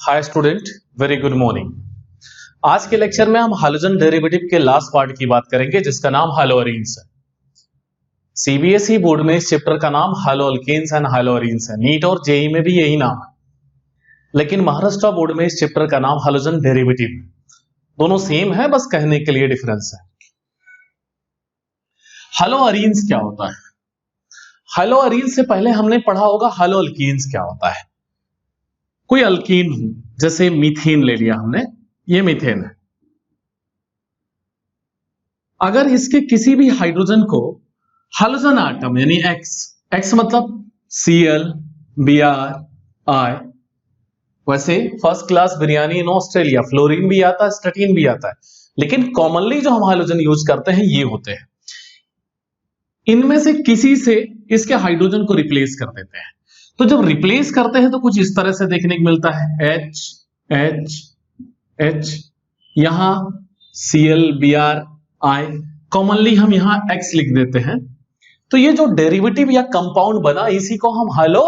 Hi student, very good morning. आज के lecture में हम हाइड्रोजन डेरिवेटिव के लास्ट पार्ट की बात करेंगे जिसका नाम हाइलोअरीन्स है। सीबीएसई बोर्ड में इस चैप्टर का नाम हाइलोअल्केन्स एंड हाइलोअरीन्स है। नीट और जेई में भी यही नाम है, लेकिन महाराष्ट्र बोर्ड में इस चैप्टर का नाम हाइड्रोजन डेरिवेटिव है। दोनों सेम है, बस कहने के लिए डिफरेंस है। हाइलोअरीन्स क्या होता है? हाइलोअरीन्स से पहले हमने पढ़ा होगा हाइलोअल्केन्स क्या होता है। कोई अल्कीन हो, जैसे मीथेन ले लिया हमने, ये मीथेन है। अगर इसके किसी भी हाइड्रोजन को हाइड्रोजन आटम यानी एक्स मतलब Cl, Br, I, वैसे first class biryani in Australia fluorine भी आता है, स्टैटिन भी आता है, लेकिन कॉमनली जो हम हाइड्रोजन यूज करते हैं ये होते हैं। इनमें से किसी से इसके हाइड्रोजन को रिप्लेस कर देते हैं। तो जब रिप्लेस करते हैं तो कुछ इस तरह से देखने को मिलता है, H H H, यहां Cl, Br, I, कॉमनली हम यहां X लिख देते हैं। तो ये जो डेरिवेटिव या कंपाउंड बना, इसी को हम हाइलो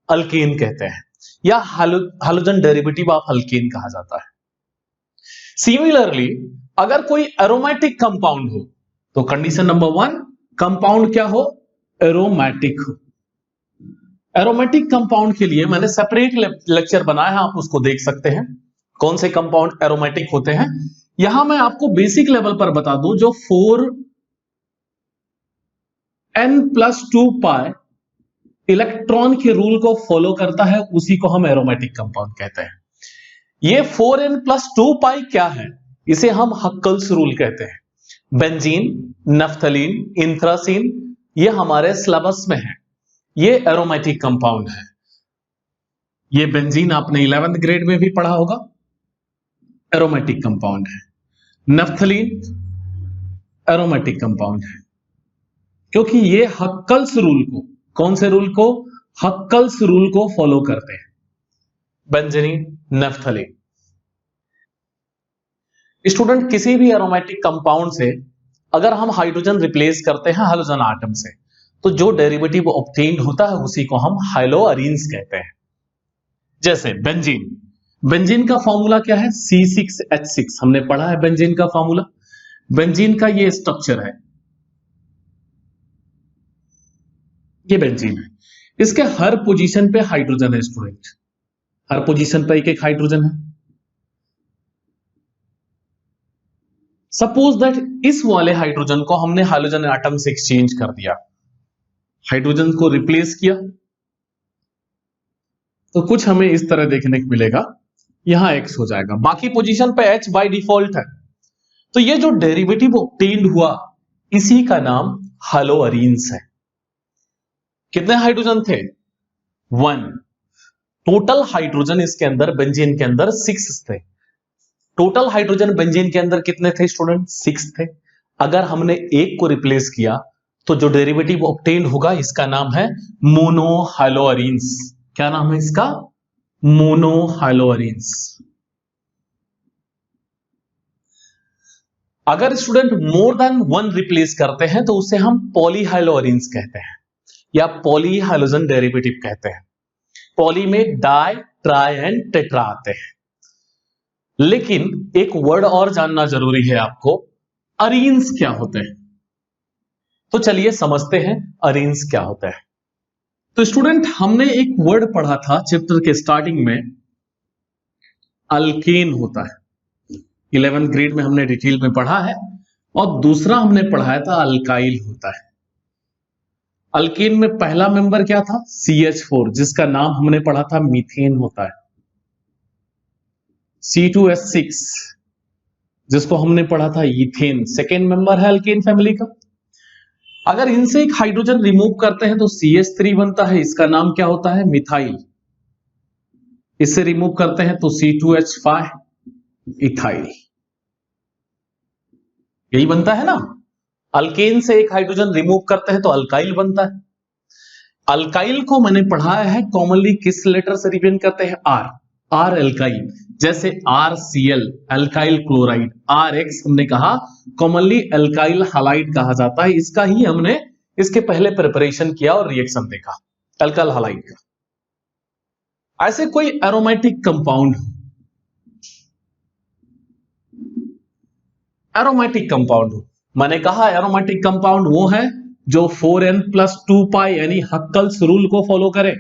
अल्केन कहते हैं, या हाइड्रोजन डेरिवेटिव ऑफ अल्केन कहा जाता है। सिमिलरली अगर कोई एरोमेटिक कंपाउंड हो तो कंडीशन नंबर 1, कंपाउंड क्या हो? एरोमेटिक हो। एरोमेटिक कंपाउंड के लिए मैंने सेपरेट लेक्चर बनाया है, आप उसको देख सकते हैं। कौन से कंपाउंड एरोमेटिक होते हैं, यहां मैं आपको बेसिक लेवल पर बता दूं। जो 4n+2 पाई इलेक्ट्रॉन के रूल को फॉलो करता है, उसी को हम एरोमेटिक कंपाउंड कहते हैं। ये 4n+2 पाई क्या है? इसे हम हक्कल्स रूल कहते हैं। बेंजीन, नफ्थलीन, इंथ्रासीन, ये हमारे सिलेबस में है। ये एरोमेटिक कंपाउंड है। ये बेंजीन आपने 11th ग्रेड में भी पढ़ा होगा, एरोमेटिक कंपाउंड है। नफ्थलीन एरोमेटिक कंपाउंड है, क्योंकि ये हक्कल्स रूल को, कौन से रूल को? हक्कल्स रूल को फॉलो करते हैं। बेंजीन, नफ्थलीन। स्टूडेंट, किसी भी एरोमेटिक कंपाउंड से अगर हम हाइड्रोजन रिप्लेस करते हैं हाइड्रोजन आटम से, तो जो डेरिवेटिव ऑब्टेन्ड होता है उसी को हम हाइलोअरीन्स कहते हैं। जैसे बेंजीन, बेंजीन का फॉर्मूला क्या है? C6H6, हमने पढ़ा है बेंजीन का फॉर्मूला। बेंजीन का ये स्ट्रक्चर है, ये बेंजीन है। इसके हर पोजीशन पे हाइड्रोजन है स्टूडेंट, हर पोजीशन पे एक एक हाइड्रोजन है। सपोज दैट इस वाले हाइड्रोजन को हमने हाइड्रोजन एटम से एक्सचेंज कर दिया, हाइड्रोजन को रिप्लेस किया, तो कुछ हमें इस तरह देखने को मिलेगा। यहां X हो जाएगा, बाकी पोजीशन पे H बाय डिफॉल्ट है। तो ये जो डेरिवेटिव ऑब्टेन्ड हुआ, इसी का नाम हाइलोअरीन्स है। कितने हाइड्रोजन थे? 1। टोटल हाइड्रोजन इसके अंदर, बेंजीन के अंदर 6 थे। टोटल हाइड्रोजन बेंजीन के अंदर कितने थे स्टूडेंट? 6 थे। अगर हमने एक को रिप्लेस किया तो जो डेरिवेटिव ऑब्टेन होगा, इसका नाम है मोनोहाइलोअरीन्स। क्या नाम है इसका? मोनोहाइलोअरीन्स। अगर स्टूडेंट मोर देन 1 रिप्लेस करते हैं तो उसे हम पॉलीहाइलोअरीन्स कहते हैं, या पॉली हाइड्रोजन डेरिवेटिव कहते हैं। पॉली में डाई, ट्राई एंड टेट्रा आते हैं। लेकिन एक वर्ड और जानना जरूरी है आपको, अरीन्स क्या होते हैं। तो चलिए समझते हैं अरीन्स क्या होता है। तो स्टूडेंट, हमने एक वर्ड पढ़ा था चैप्टर के स्टार्टिंग में, अल्केन होता है। 11th ग्रेड में हमने डिटेल में पढ़ा है। और दूसरा हमने पढ़ाया था अल्काइल होता है। अल्केन में पहला मेंबर क्या था? CH4, जिसका नाम हमने पढ़ा था मीथेन होता है। C2H6, जिसको हमने पढ़ा था ईथेन, सेकेंड मेंबर है अल्केन फैमिली का। अगर इनसे एक हाइड्रोजन रिमूव करते हैं तो CH3 बनता है, इसका नाम क्या होता है? मिथाइल। इससे रिमूव करते हैं तो C2H5, इथाइल। यही बनता है ना। अल्केन से एक हाइड्रोजन रिमूव करते हैं तो अल्काइल बनता है। अल्काइल को मैंने पढ़ाया है कॉमनली किस लेटर से रिप्रेजेंट करते हैं? R alkyl. जैसे RCl एल्काइल क्लोराइड, RX हमने कहा कॉमनली एल्काइल हैलाइड कहा जाता है। इसका ही हमने इसके पहले प्रिपरेशन किया और रिएक्शन देखा, एल्काइल हैलाइड का। ऐसे कोई एरोमेटिक कंपाउंड, एरोमेटिक कंपाउंड हो, मैंने कहा एरोमेटिक कंपाउंड वो है जो 4n+2 यानी हक्कल्स रूल को फॉलो करे,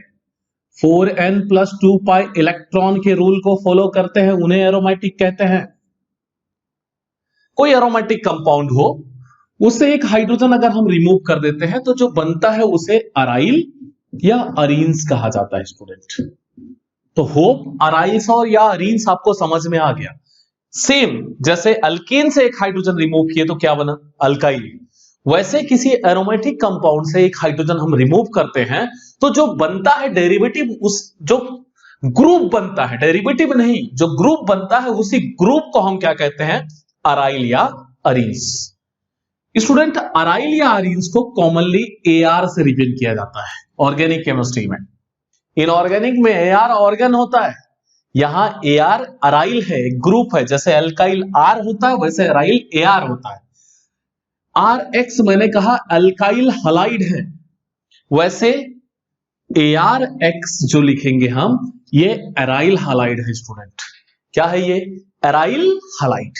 4n+2 इलेक्ट्रॉन के रूल को फॉलो करते हैं, उन्हें एरोमेटिक कहते हैं। कोई एरोमेटिक कंपाउंड हो, उससे एक हाइड्रोजन अगर हम रिमूव कर देते हैं तो जो बनता है उसे अराइल या अरीन्स कहा जाता है स्टूडेंट। तो होप अराइल्स और या अरीन्स आपको समझ में आ गया। सेम जैसे अल्केन से एक हाइड्रोजन रिमूव किए तो क्या बना, अल्काइल। वैसे किसी एरोमेटिक कंपाउंड से एक हाइड्रोजन हम रिमूव करते हैं तो जो बनता है डेरिवेटिव, उस जो ग्रुप बनता है, डेरिवेटिव नहीं, जो ग्रुप बनता है उसी ग्रुप को हम क्या कहते हैं, अराइल या अरीन्स। स्टूडेंट अराइल या अरीन्स को कॉमनली एआर से रिप्रेजेंट किया जाता है ऑर्गेनिक केमिस्ट्री में। इनऑर्गेनिक में एआर ऑर्गन होता है, यहां एआर अराइल है, ग्रुप है। जैसे अल्काइल आर होता है वैसे अराइल एआर होता है। आर एक्स मैंने कहा अल्काइल हलाइड है, वैसे एआर एक्स जो लिखेंगे हम, ये अराइल हलाइड है स्टूडेंट। क्या है ये, अराइल हलाइड।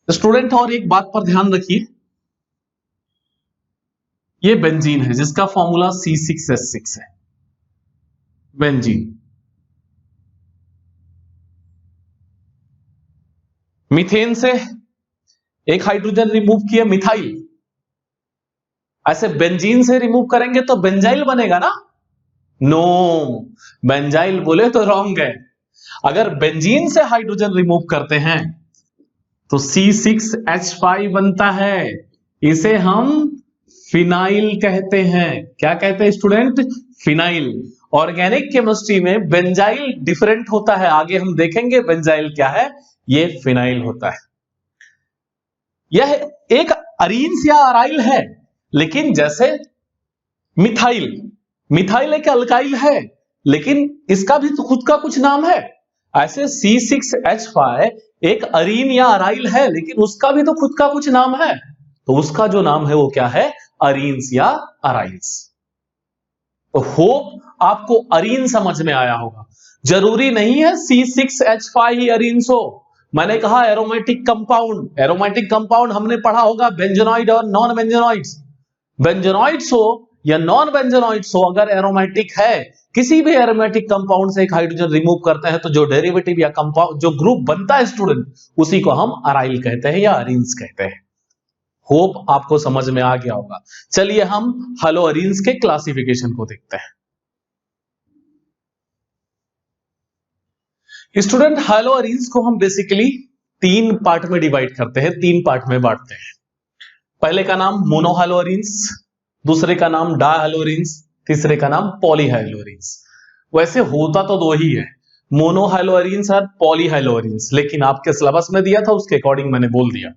स्टूडेंट और एक बात पर ध्यान रखिए, ये बेंजीन है जिसका फॉर्मूला C6H6 है, बेंजीन। मीथेन से एक हाइड्रोजन रिमूव किया, मिथाइल। ऐसे बेंजीन से रिमूव करेंगे तो बेंजाइल बनेगा ना, नो, बेंजाइल बोले तो रॉन्ग है। अगर बेंजीन से हाइड्रोजन रिमूव करते हैं तो C6H5 बनता है, इसे हम फिनाइल कहते हैं। क्या कहते हैं स्टूडेंट, फिनाइल। ऑर्गेनिक केमिस्ट्री में बेंजाइल डिफरेंट होता है, आगे हम देखेंगे बेंजाइल क्या है, ये फिनाइल होता है। यह एक अरीन्स या अराइल है, लेकिन जैसे मिथाइल, मिथाइल एक अल्काइल है लेकिन इसका भी तो खुद का कुछ नाम है। ऐसे C6H5 एक अरीन या अराइल है लेकिन उसका भी तो खुद का कुछ नाम है, तो उसका जो नाम है वो क्या है, अरीन्स या अराइल्स। तो होप आपको अरीन समझ में आया होगा। जरूरी नहीं है C6H5 ही अरीन्स हो। मैंने कहा एरोमेटिक कंपाउंड, एरोमेटिक कंपाउंड हमने पढ़ा होगा बेंजोनॉइड और नॉन बेंजोनॉइड्स। बेंजोनॉइड्स हो या नॉन बेंजोनॉइड्स हो, अगर एरोमेटिक है, किसी भी एरोमेटिक कंपाउंड से एक हाइड्रोजन रिमूव करते हैं तो जो डेरिवेटिव या कंपाउंड जो ग्रुप बनता है स्टूडेंट, उसी को हम अराइल कहते हैं या अरीन्स कहते हैं। होप आपको समझ में आ गया होगा। चलिए हम हेलो अरीन्स के क्लासिफिकेशन को देखते हैं। स्टूडेंट हेलो अरीन्स को हम बेसिकली 3 पार्ट में डिवाइड करते हैं, 3 पार्ट में बांटते हैं। पहले का नाम मोनोहेलो अरीन्स, दूसरे का नाम डाहेलो अरीन्स, तीसरे का नाम पॉलीहेलो अरीन्स। वैसे होता तो दो ही है, मोनोहेलो अरीन्स और पॉलीहेलो अरीन्स, लेकिन आपके सिलेबस में दिया था उसके अकॉर्डिंग मैंने बोल दिया।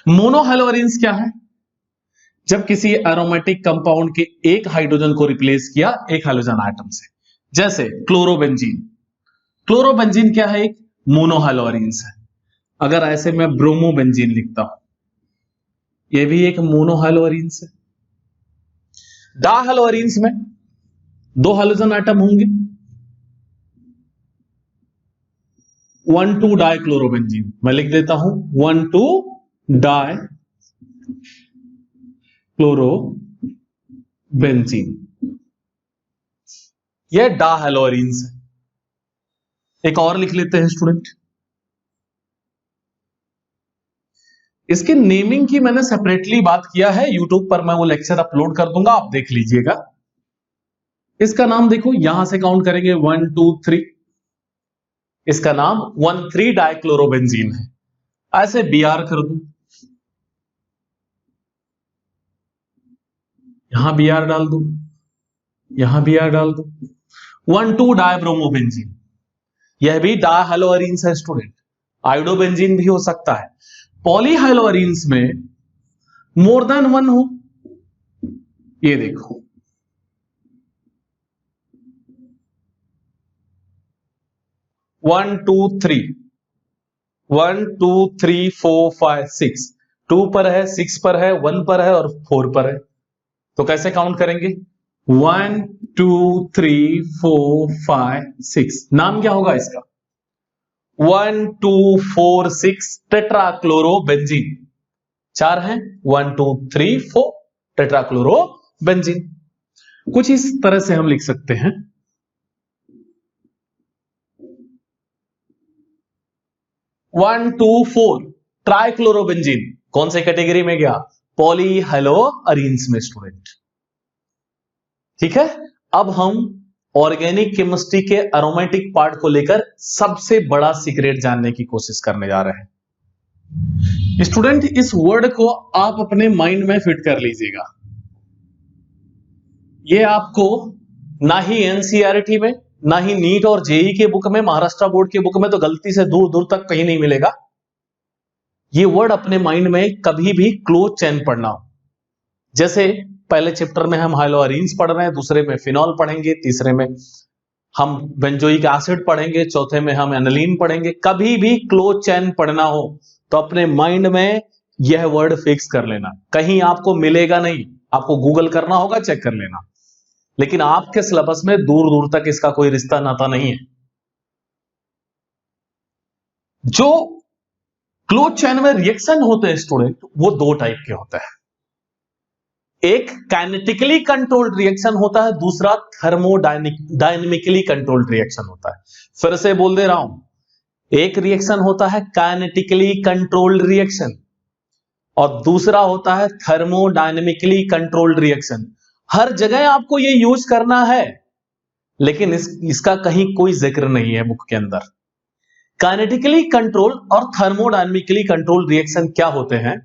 मोनोहेलो अरीन्स क्या है, जब किसी एरोमेटिक कंपाउंड के एक हाइड्रोजन को रिप्लेस किया एक हाइड्रोजन आइटम से। जैसे क्लोरोबेंजीन, क्लोरोबेंजीन क्या है, एक मोनोहेलो अरीन्स है। अगर ऐसे मैं ब्रोमोबेंजीन लिखता हूं, यह भी एक मोनोहेलो अरीन्स है। डाहेलो अरीन्स में 2 हाइड्रोजन आइटम होंगे, 1,2 डाइक्लोरोबेंजीन। मैं लिख देता हूं 1,2 डाइक्लोरोबेंजीन, यह डाहेलो अरीन्स है। एक और लिख लेते हैं स्टूडेंट, इसके नेमिंग की मैंने सेपरेटली बात किया है, यूट्यूब पर मैं वो लेक्चर अपलोड कर दूंगा, आप देख लीजिएगा। इसका नाम देखो, यहां से काउंट करेंगे 1 2 3, इसका नाम 1,3 डाइक्लोरोबेंजीन है। ऐसे बीआर कर दूं, यहां बीआर डाल दूं, यहां बीआर डाल दूं, 1,2 डाइब्रोमोबेंजीन, यह भी डाहेलो अरीन्स है स्टूडेंट। आयोडोबेंजीन भी हो सकता है। पॉलीहेलो अरीन्स में मोर देन 1 हो, ये देखो 1 2 3, 1 2 3 4 5 6, 2 पर है, 6 पर है, 1 पर है और 4 पर है। तो कैसे काउंट करेंगे, 1 2 3 4 5 6, नाम क्या होगा इसका? 1 2 4 6 टेट्राक्लोरोबेंजीन। 4 हैं, 1 2 3 4 टेट्राक्लोरोबेंजीन। कुछ इस तरह से हम लिख सकते हैं 1 2 4 ट्राइक्लोरोबेंजीन। कौन से कैटेगरी में गया? पॉलीहेलोअरीन्स में स्टूडेंट। ठीक है, अब हम ऑर्गेनिक केमिस्ट्री के एरोमेटिक पार्ट को लेकर सबसे बड़ा सीक्रेट जानने की कोशिश करने जा रहे हैं। स्टूडेंट, इस वर्ड को आप अपने माइंड में फिट कर लीजिएगा। ये आपको ना ही एनसीईआरटी में, ना ही नीट और जेई के बुक में, महाराष्ट्र बोर्ड के बुक में तो गलती से दूर दूर तक कहीं नहीं मिलेगा। ये वर्ड अपने माइंड में कभी भी क्लोज चेन पढ़ना हो। जैसे पहले चैप्टर में हम हाइलोअरीन्स पढ़ रहे हैं, दूसरे में फिनॉल पढ़ेंगे, तीसरे में हम बेंजोइक एसिड पढ़ेंगे, चौथे में हम एनिलीन पढ़ेंगे। कभी भी क्लोज चेन पढ़ना हो तो अपने माइंड में यह वर्ड फिक्स कर लेना। कहीं आपको मिलेगा नहीं, आपको गूगल करना होगा, चेक कर लेना, लेकिन आपके सिलेबस में दूर दूर तक इसका कोई रिश्ता नाता नहीं है। जो क्लोज चेन में रिएक्शन होते हैं स्टूडेंट, वो दो टाइप के होते हैं। एक काइनेटिकली कंट्रोल्ड रिएक्शन होता है, दूसरा थर्मोडायनेमिकली कंट्रोल्ड रिएक्शन होता है। फिर से बोल दे रहा हूं, एक रिएक्शन होता है काइनेटिकली कंट्रोल्ड रिएक्शन और दूसरा होता है थर्मोडायनेमिकली कंट्रोल्ड रिएक्शन। हर जगह आपको ये यूज करना है, लेकिन इसका कहीं कोई जिक्र नहीं है बुक के अंदर। काइनेटिकली कंट्रोल और थर्मोडायनेमिकली कंट्रोल रिएक्शन क्या होते हैं?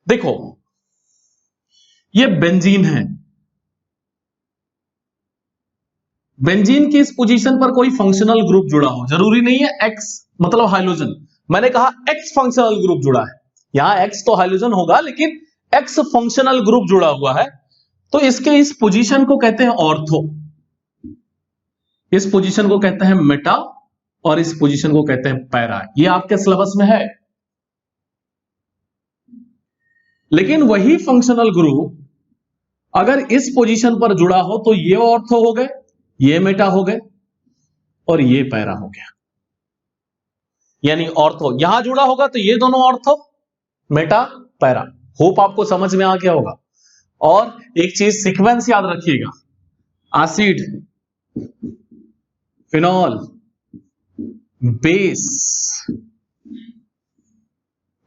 देखो, ये बेंजीन है। बेंजीन की इस पोजीशन पर कोई फंक्शनल ग्रुप जुड़ा हो, जरूरी नहीं है एक्स मतलब हाइड्रोजन, मैंने कहा एक्स फंक्शनल ग्रुप जुड़ा है। यहां एक्स तो हाइड्रोजन होगा, लेकिन एक्स फंक्शनल ग्रुप जुड़ा हुआ है, तो इसके इस पोजीशन को कहते हैं ऑर्थो, इस पोजीशन को कहते हैं मेटा और इस पोजीशन को कहते हैं पैरा। ये आपके सिलेबस में है। लेकिन वही फंक्शनल ग्रुप अगर इस पोजीशन पर जुड़ा हो तो ये ऑर्थो हो गए, ये मेटा हो गए और ये पैरा हो गया। यानी ऑर्थो यहां जुड़ा होगा तो ये दोनों ऑर्थो, मेटा, पैरा। होप आपको समझ में आ गया होगा। और एक चीज सीक्वेंस याद रखिएगा, एसिड, फिनॉल, बेस,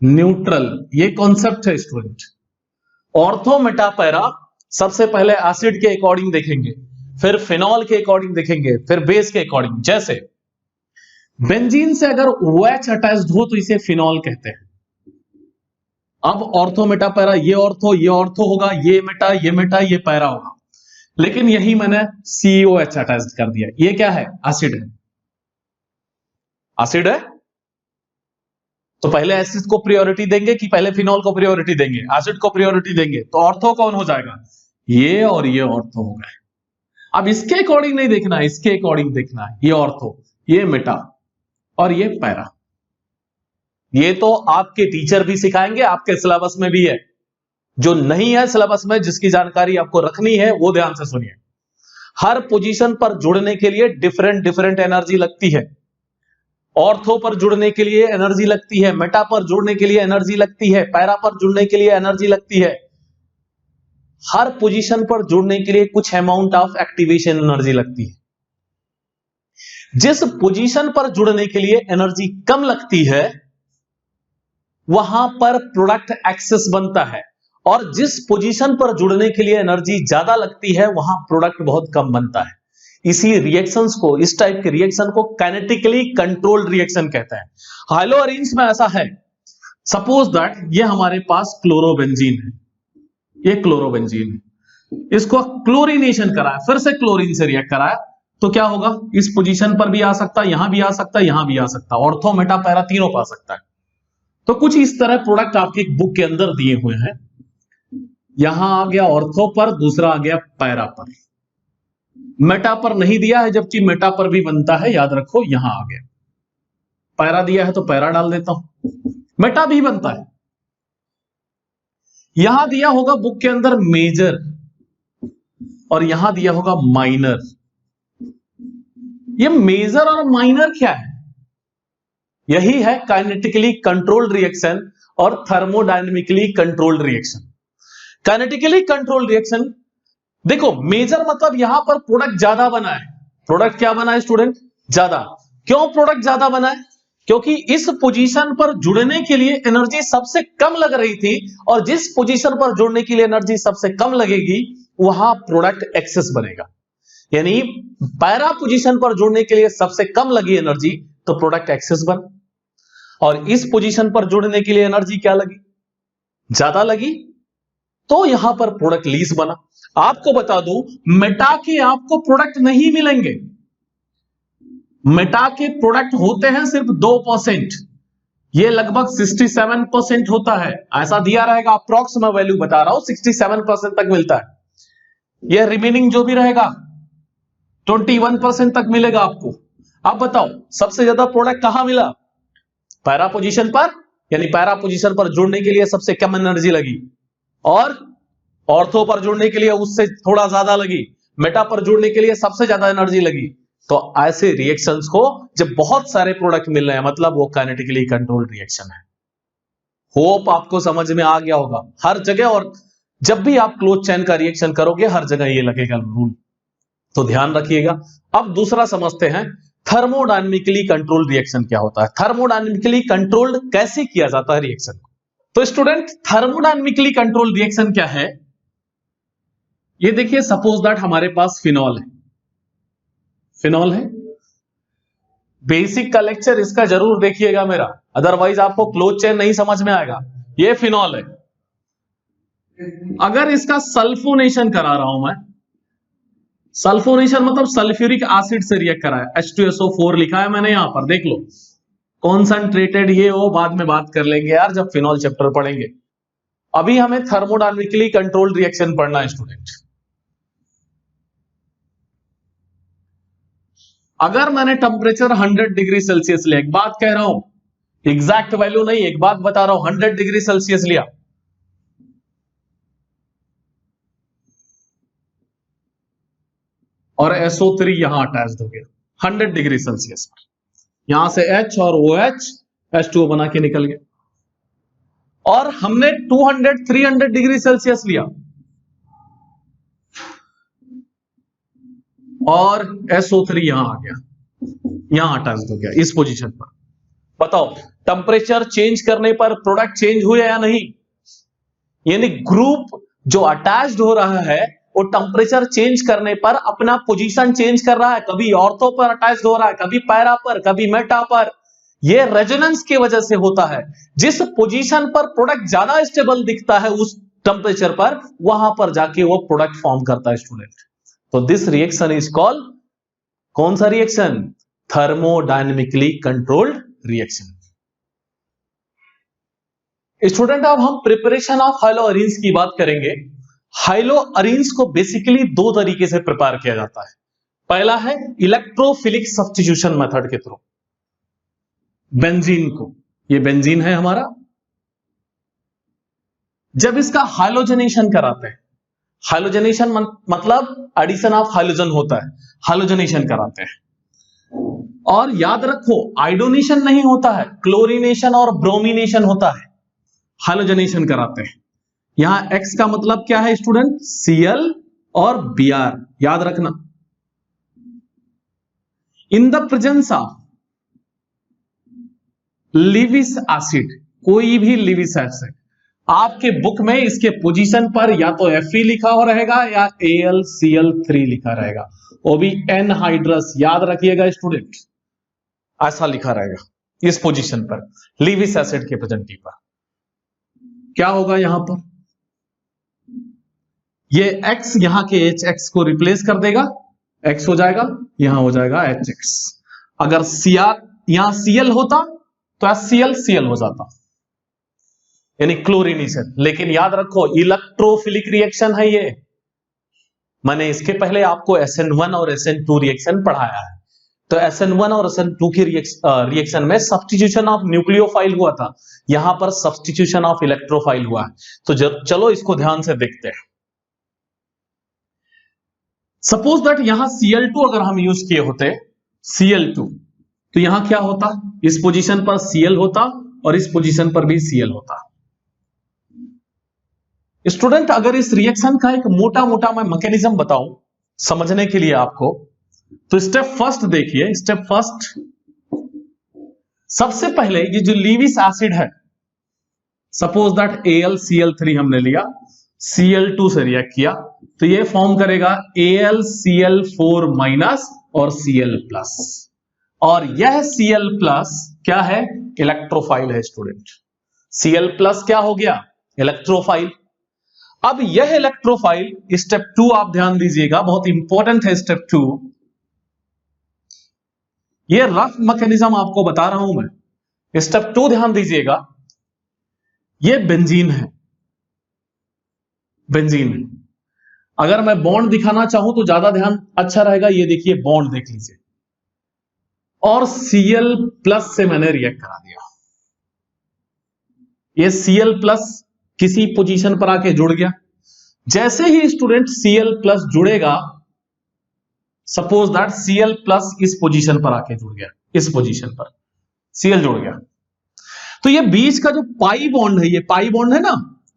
न्यूट्रल, ये कॉन्सेप्ट है स्टूडेंट। ऑर्थो, मेटा, पैरा सबसे पहले एसिड के अकॉर्डिंग देखेंगे, फिर फिनॉल के अकॉर्डिंग देखेंगे, फिर बेस के अकॉर्डिंग। जैसे बेंजीन से अगर OH अटैच्ड हो तो इसे फिनॉल कहते हैं। अब ऑर्थो, मेटा, पैरा, ये ऑर्थो होगा, ये मेटा, ये पैरा होगा। लेकिन यही मैंने COH अटैच्ड कर दिया, ये क्या है? एसिड है। एसिड है तो पहले एसिड को प्रायोरिटी देंगे कि पहले फिनॉल को प्रायोरिटी देंगे? एसिड को प्रायोरिटी देंगे, तो ऑर्थो कौन हो जाएगा? ये और ये ऑर्थो हो गए। अब इसके अकॉर्डिंग नहीं देखना है, इसके अकॉर्डिंग देखना है। ये ऑर्थो, ये मेटा और ये पैरा। ये तो आपके टीचर भी सिखाएंगे, आपके सिलेबस में भी है। जो नहीं है सिलेबस में, जिसकी जानकारी आपको रखनी है, वो ध्यान से सुनिए। हर पोजीशन पर जुड़ने के लिए डिफरेंट एनर्जी लगती है। ऑर्थो पर जुड़ने के लिए एनर्जी लगती है, मेटा पर जुड़ने के लिए एनर्जी लगती है, पैरा पर जुड़ने के लिए एनर्जी लगती है। हर पोजीशन पर जुड़ने के लिए कुछ अमाउंट ऑफ एक्टिवेशन एनर्जी लगती है। जिस पोजीशन पर जुड़ने के लिए एनर्जी कम लगती है वहां पर प्रोडक्ट एक्सेस बनता है, और जिस पोजीशन पर जुड़ने के लिए एनर्जी ज्यादा लगती है वहां प्रोडक्ट बहुत कम बनता है। इसी रिएक्शंस को, इस टाइप के रिएक्शन को काइनेटिकली कंट्रोल्ड रिएक्शन कहते हैं। हाइलोअरीन्स में ऐसा है, सपोज दैट ये हमारे पास क्लोरोबेंजीन है, ये क्लोरोबेंजीन है, इसको क्लोरीनेशन कराया, फिर से क्लोरीन से रिएक्ट कराया, तो क्या होगा? इस पोजीशन पर भी आ सकता है, यहां भी आ सकता है, यहां भी आ सकता है, ऑर्थो, मेटा, पैरा तीनों पा सकता है। तो कुछ इस तरह प्रोडक्ट आपके बुक के अंदर दिए हुए हैं। यहां आ गया ऑर्थो पर, दूसरा आ गया पैरा पर, मेटा पर नहीं दिया है, जबकि मेटा पर भी बनता है, याद रखो। यहां आ गया पैरा दिया है तो पैरा डाल देता हूं, मेटा भी बनता है। यहां दिया होगा बुक के अंदर मेजर, और यहां दिया होगा माइनर। ये मेजर और माइनर क्या है? यही है काइनेटिकली कंट्रोल्ड रिएक्शन और thermodynamically controlled reaction. Kinetically controlled reaction, देखो मेजर मतलब यहां पर प्रोडक्ट ज्यादा बना है। प्रोडक्ट क्या बना है स्टूडेंट? ज्यादा। क्यों प्रोडक्ट ज्यादा बना है? क्योंकि इस पोजीशन पर जुड़ने के लिए एनर्जी सबसे कम लग रही थी, और जिस पोजीशन पर जुड़ने के लिए एनर्जी सबसे कम लगेगी वहां प्रोडक्ट एक्सेस बनेगा। यानी पैरा पोजीशन पर जुड़ने के लिए सबसे कम लगी एनर्जी तो प्रोडक्ट एक्सेस बना, और इस पोजीशन पर जुड़ने के लिए एनर्जी क्या लगी? ज्यादा लगी, तो यहां पर प्रोडक्ट लीस बना। आपको बता दूं, मेटा के आपको प्रोडक्ट नहीं मिलेंगे। मेटा के प्रोडक्ट होते हैं सिर्फ 2%, ये लगभग 67% होता है। ऐसा दिया रहेगा, अप्रॉक्स मैं वैल्यू बता रहा हूं, 67% तक मिलता है। ये रिमेनिंग जो भी रहेगा 21% तक मिलेगा आपको। अब बताओ सबसे ज्यादा प्रोडक्ट कहां मिला? पैरा पोजीशन पर, यानी पैरा पोजीशन पर जुड़ने के लिए सबसे कम एनर्जी लगी, और ऑर्थो पर जुड़ने के लिए उससे थोड़ा ज्यादा लगी, मेटा पर जुड़ने के लिए सबसे ज्यादा एनर्जी लगी। तो ऐसे रिएक्शंस को जब बहुत सारे प्रोडक्ट मिल रहे हैं मतलब वो काइनेटिकली कंट्रोल्ड रिएक्शन है। होप आपको समझ में आ गया होगा हर जगह, और जब भी आप क्लोज चेन का रिएक्शन करोगे हर जगह ये लगेगा रूल, तो ध्यान रखिएगा। अब दूसरा समझते हैं, थर्मोडायनेमिकली कंट्रोल्ड रिएक्शन क्या होता है। थर्मोडायनेमिकली कंट्रोल्ड कैसे किया जाता है रिएक्शन को? तो स्टूडेंट थर्मोडायनेमिकली कंट्रोल्ड रिएक्शन क्या है? ये देखिए, सपोज दैट हमारे पास फिनॉल है। फिनॉल है, बेसिक का लेक्चर इसका जरूर देखिएगा मेरा, अदरवाइज आपको क्लोज चेन नहीं समझ में आएगा। ये फिनॉल है, अगर इसका सल्फोनेशन करा रहा हूं मैं, सल्फोनेशन मतलब सल्फ्यूरिक एसिड से रिएक्ट करा है, H2SO4 लिखा है मैंने यहां पर, देख लो कॉन्सेंट्रेटेड, ये वो बाद में बात कर लेंगे यार जब फिनॉल चैप्टर पढ़ेंगे। अभी हमें थर्मोडायनेमिकली कंट्रोल्ड रिएक्शन पढ़ना है स्टूडेंट। अगर मैंने टेम्परेचर 100 डिग्री सेल्सियस लिया, एक बात कह रहा हूं, एग्जैक्ट वैल्यू नहीं, एक बात बता रहा हूं, 100 डिग्री सेल्सियस लिया, और SO3 यहां अटैच हो गया 100 डिग्री सेल्सियस पर, यहां से H और OH H2O बना के निकल गया। और हमने 200-300 डिग्री सेल्सियस लिया और SO3 यहां आ गया, यहां अटैच हो गया इस पोजीशन पर। बताओ टेम्परेचर चेंज करने पर प्रोडक्ट चेंज हुआ या नहीं? यानी ग्रुप जो अटैच्ड हो रहा है वो टेम्परेचर चेंज करने पर अपना पोजीशन चेंज कर रहा है, कभी ऑर्थो पर अटैच्ड हो रहा है, कभी पैरा पर, कभी मेटा पर। ये रेजोनेंस की वजह से होता है। जिस पोजीशन पर प्रोडक्ट ज्यादा स्टेबल दिखता है उस टेम्परेचर पर, वहां पर जाके वो प्रोडक्ट फॉर्म करता है स्टूडेंट। तो दिस रिएक्शन इज कॉल्ड, कौन सा reaction? Thermodynamically controlled reaction. Student अब हम प्रिपरेशन ऑफ हाइलोअरीन्स की बात करेंगे। हाइलोअरीन्स को बेसिकली दो तरीके से प्रिपेयर किया जाता है। पहला है इलेक्ट्रोफिलिक सब्स्टिट्यूशन मेथड के थ्रू। बेंजीन को, ये बेंजीन है हमारा, जब इसका हाइलोजनेशन कराते हैं, हाइलोजनेशन मतलब एडिशन ऑफ हाइलोजन होता है, हाइलोजनेशन कराते हैं। और याद रखो आयोडोनेशन नहीं होता है, क्लोरीनेशन और ब्रोमिनेशन होता है, हाइलोजनेशन कराते हैं। यहां X का मतलब क्या है स्टूडेंट? Cl और Br, याद रखना। In the presence of Lewis acid, कोई भी लिविस एसिड, आपके बुक में इसके पोजीशन पर या तो Fe लिखा हो रहेगा या AlCl3 लिखा रहेगा, वो भी एनहाइड्रस, याद रखिएगा स्टूडेंट, ऐसा लिखा रहेगा इस पोजीशन पर लिविस एसिड के प्रेजेंटिव पर। क्या होगा यहां पर? ये X यहां के HX को रिप्लेस कर देगा, X हो जाएगा, यहां हो जाएगा HX। अगर Cr यहां Cl होता तो HCl हो जाता, यानी क्लोरीनेशन। लेकिन याद रखो इलेक्ट्रोफिलिक रिएक्शन है ये, मैंने इसके पहले आपको SN1 और SN2 रिएक्शन पढ़ाया है। तो SN1 और SN2 की रिएक्शन में सब्स्टिट्यूशन ऑफ न्यूक्लियोफाइल हुआ था, यहां पर सब्स्टिट्यूशन ऑफ इलेक्ट्रोफाइल हुआ है। तो चलो इसको ध्यान से देखते हैं। सपोज दैट यहां Cl2 अगर हम यूज किए होते Cl2, तो यहां क्या होता, इस पोजीशन पर Cl होता और इस पोजीशन पर भी Cl होता। स्टूडेंट अगर इस रिएक्शन का एक मोटा मोटा मैं मैकेनिज्म बताऊं समझने के लिए आपको, तो स्टेप फर्स्ट देखिए। स्टेप फर्स्ट, सबसे पहले ये जो लीविस एसिड है, सपोज दैट AlCl3 हमने लिया, Cl2 से रिएक्ट किया, तो ये फॉर्म करेगा AlCl4 माइनस और Cl प्लस, और यह Cl प्लस क्या है, इलेक्ट्रोफाइल है स्टूडेंट। Cl प्लस क्या हो गया, इलेक्ट्रोफाइल। अब यह इलेक्ट्रोफाइल, स्टेप 2 आप ध्यान दीजिएगा, बहुत इंपॉर्टेंट है स्टेप 2। ये रफ मैकेनिज्म आपको बता रहा हूं मैं, स्टेप 2 ध्यान दीजिएगा। ये बेंजीन है, बेंजीन है। अगर मैं बॉन्ड दिखाना चाहूं तो ज्यादा ध्यान अच्छा रहेगा, ये देखिए बॉन्ड देख लीजिए, और Cl प्लस से मैंने रिएक्ट करा दिया। ये Cl प्लस किसी पोजीशन पर आके जुड़ गया। जैसे ही स्टूडेंट Cl प्लस जुड़ेगा, सपोज दैट Cl प्लस इस पोजीशन पर आके जुड़ गया, इस पोजीशन पर Cl जुड़ गया, तो ये बीच का जो पाई बॉन्ड है, ये पाई बॉन्ड है ना,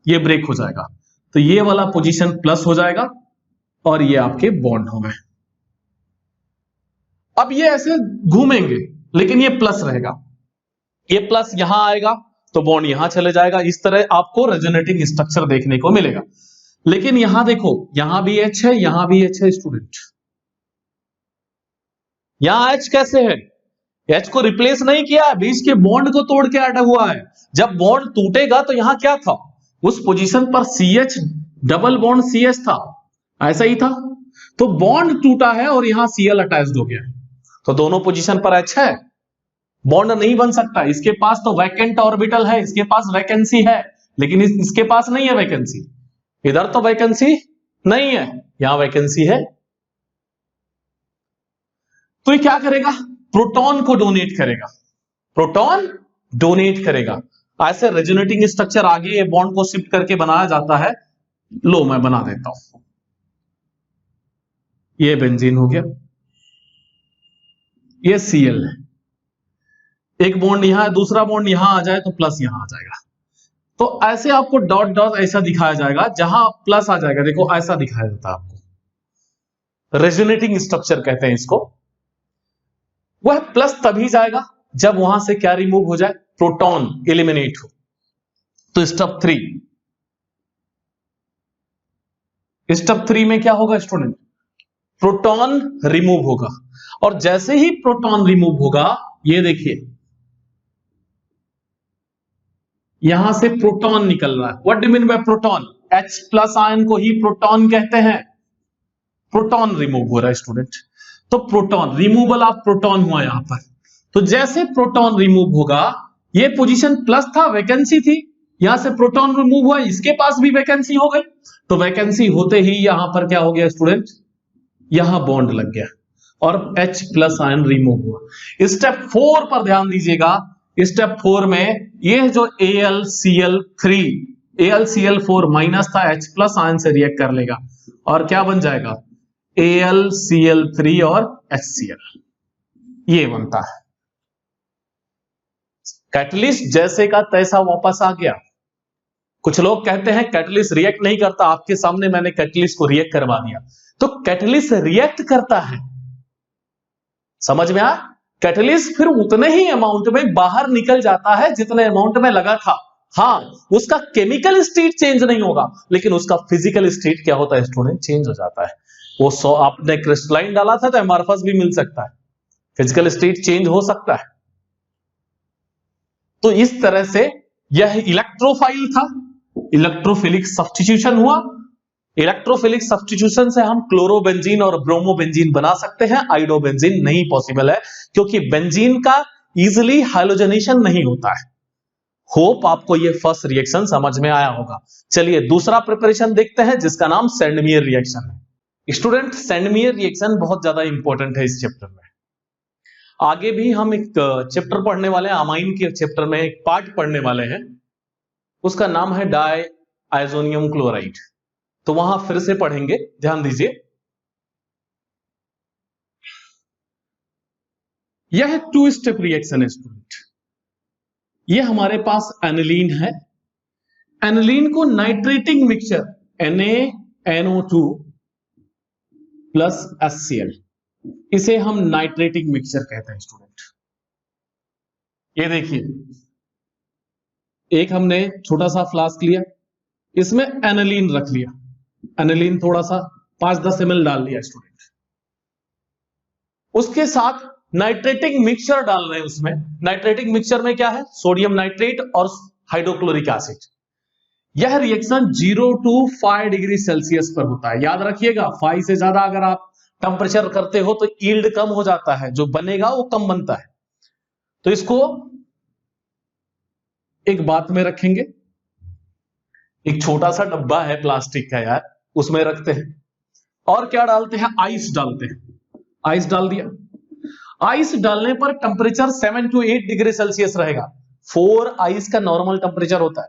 ये ब्रेक हो जाएगा। तो ये वाला पोजीशन प्लस हो जाएगा और ये आपके बॉन्ड हो गए। अब ये ऐसे घूमेंगे लेकिन ये प्लस रहेगा, ये प्लस यहां आएगा तो बॉन्ड यहां चले जाएगा। इस तरह आपको रेजोनेटिंग स्ट्रक्चर देखने को मिलेगा। लेकिन यहां देखो, यहां भी H है, यहां भी H है स्टूडेंट। यहां H कैसे है, H को रिप्लेस नहीं किया, बीच के बॉन्ड को तोड़ के अटका हुआ है। जब बॉन्ड टूटेगा तो यहां क्या था, उस पोजीशन पर CH डबल बॉन्ड CH था, ऐसा ही था। तो बॉन्ड टूटा है और यहां Cl अटैच्ड हो गया है, तो दोनों पोजीशन पर H है, बॉन्ड नहीं बन सकता। इसके पास तो वैकेंट ऑर्बिटल है, इसके पास वैकेंसी है, लेकिन इसके पास नहीं है वैकेंसी। इधर तो वैकेंसी नहीं है, यहां वैकेंसी है। तो ये क्या करेगा, प्रोटॉन को डोनेट करेगा, प्रोटॉन डोनेट करेगा। ऐसे रेजोनेटिंग स्ट्रक्चर आगे ये बॉन्ड को शिफ्ट करके बनाया जाता है। लो मैं बना देता हूं, ये बेंजीन हो गया, ये Cl है, एक बॉन्ड यहां है, दूसरा बॉन्ड यहां आ जाए तो प्लस यहां आ जाएगा। तो ऐसे आपको डॉट डॉट ऐसा दिखाया जाएगा, जहां प्लस आ जाएगा देखो ऐसा दिखाया जाता है आपको, रेजोनेटिंग स्ट्रक्चर कहते हैं इसको। वह प्लस तभी जाएगा जब वहां से क्या रिमूव हो जाए, प्रोटॉन एलिमिनेट हो। तो स्टेप 3 में क्या होगा स्टूडेंट, प्रोटॉन रिमूव होगा। और जैसे ही प्रोटॉन रिमूव होगा, ये देखिए यहां से प्रोटॉन निकल रहा है। What do mean by proton, H plus ion को ही प्रोटॉन कहते हैं। प्रोटॉन रिमूव हो रहा है स्टूडेंट, तो प्रोटॉन रिमूवल ऑफ प्रोटॉन हुआ यहां पर। तो जैसे प्रोटॉन रिमूव होगा, ये पोजीशन प्लस था, वैकेंसी थी, यहां से प्रोटॉन रिमूव हुआ, इसके पास भी वैकेंसी हो गई। तो वैकेंसी होते ही यहां पर क्या हो गया स्टूडेंट, यहां बॉन्ड लग गया और H प्लस आयन रिमूव हुआ। स्टेप 4 पर ध्यान दीजिएगा। स्टेप 4 में ये जो AlCl4 माइनस था, H प्लस आयन से रिएक्ट कर लेगा और क्या बन जाएगा, AlCl3 और HCl, ये बनता है। कैटलिस्ट जैसे का तैसा वापस आ गया। कुछ लोग कहते हैं कैटलिस्ट रिएक्ट नहीं करता, आपके सामने मैंने कैटलिस्ट को रिएक्ट करवा दिया। तो कैटलिस्ट रिएक्ट करता है, समझ में आया। कैटलिस्ट फिर उतने ही अमाउंट में बाहर निकल जाता है जितने अमाउंट में लगा था। हाँ, उसका केमिकल स्टेट चेंज नहीं होगा, लेकिन उसका फिजिकल स्टेट क्या होता है स्टूडेंट, चेंज हो जाता है। वो 100 आपने क्रिस्टलाइन डाला था तो एमार्फस भी मिल सकता है, फिजिकल स्टेट चेंज हो सकता है। तो इस तरह से यह इलेक्ट्रोफाइल था, इलेक्ट्रोफिलिक सब्स्टिट्यूशन हुआ। इलेक्ट्रोफिलिक सब्स्टिट्यूशन से हम क्लोरोबेंजीन और ब्रोमोबेंजीन बना सकते हैं, आइडोबेंजीन नहीं पॉसिबल है, क्योंकि बेंजीन का इजिली हाइलोजनेशन नहीं होता है। होप आपको यह फर्स्ट रिएक्शन समझ में आया होगा। चलिए दूसरा प्रिपरेशन देखते हैं, जिसका नाम सेंडमियर रिएक्शन है। स्टूडेंट, सेंडमियर रिएक्शन बहुत ज्यादा इंपॉर्टेंट है इस चैप्टर में। आगे भी हम एक चैप्टर पढ़ने वाले हैं, अमाइन के चैप्टर में एक पार्ट पढ़ने वाले हैं, उसका नाम है डाई आइसोनियम क्लोराइड। तो वहां फिर से पढ़ेंगे, ध्यान दीजिए। यह 2 स्टेप रिएक्शन है स्टूडेंट। यह हमारे पास एनिलीन है। एनिलीन को nitrating mixture NaNO2 plus HCl, इसे हम नाइट्रेटिंग मिक्सचर कहते हैं स्टूडेंट। ये देखिए, एक हमने छोटा सा फ्लास्क लिया, इसमें एनिलीन रख लिया, एनिलीन थोड़ा सा 5-10 ml डाल लिया स्टूडेंट। उसके साथ नाइट्रेटिंग मिक्सचर डाल रहे हैं। उसमें नाइट्रेटिंग मिक्सचर में क्या है? सोडियम नाइट्रेट और हाइड्रोक्लोरिक एसिड। यह रिएक्शन 0 to 5 डिग्री सेल्सियस पर होता है। याद रखिएगा, 5 से ज्यादा अगर आप टेम्परेचर करते हो तो यील्ड कम हो जाता है, जो बनेगा वो कम बनता है। तो इसको एक बात में रखेंगे, एक छोटा सा डब्बा है प्लास्टिक का यार, उसमें रखते हैं और क्या डालते हैं? आइस डालते हैं। आइस डाल दिया। आइस डालने पर टेम्परेचर 7 to 8 डिग्री सेल्सियस रहेगा। 4 आइस का नॉर्मल टेम्परेचर होता है,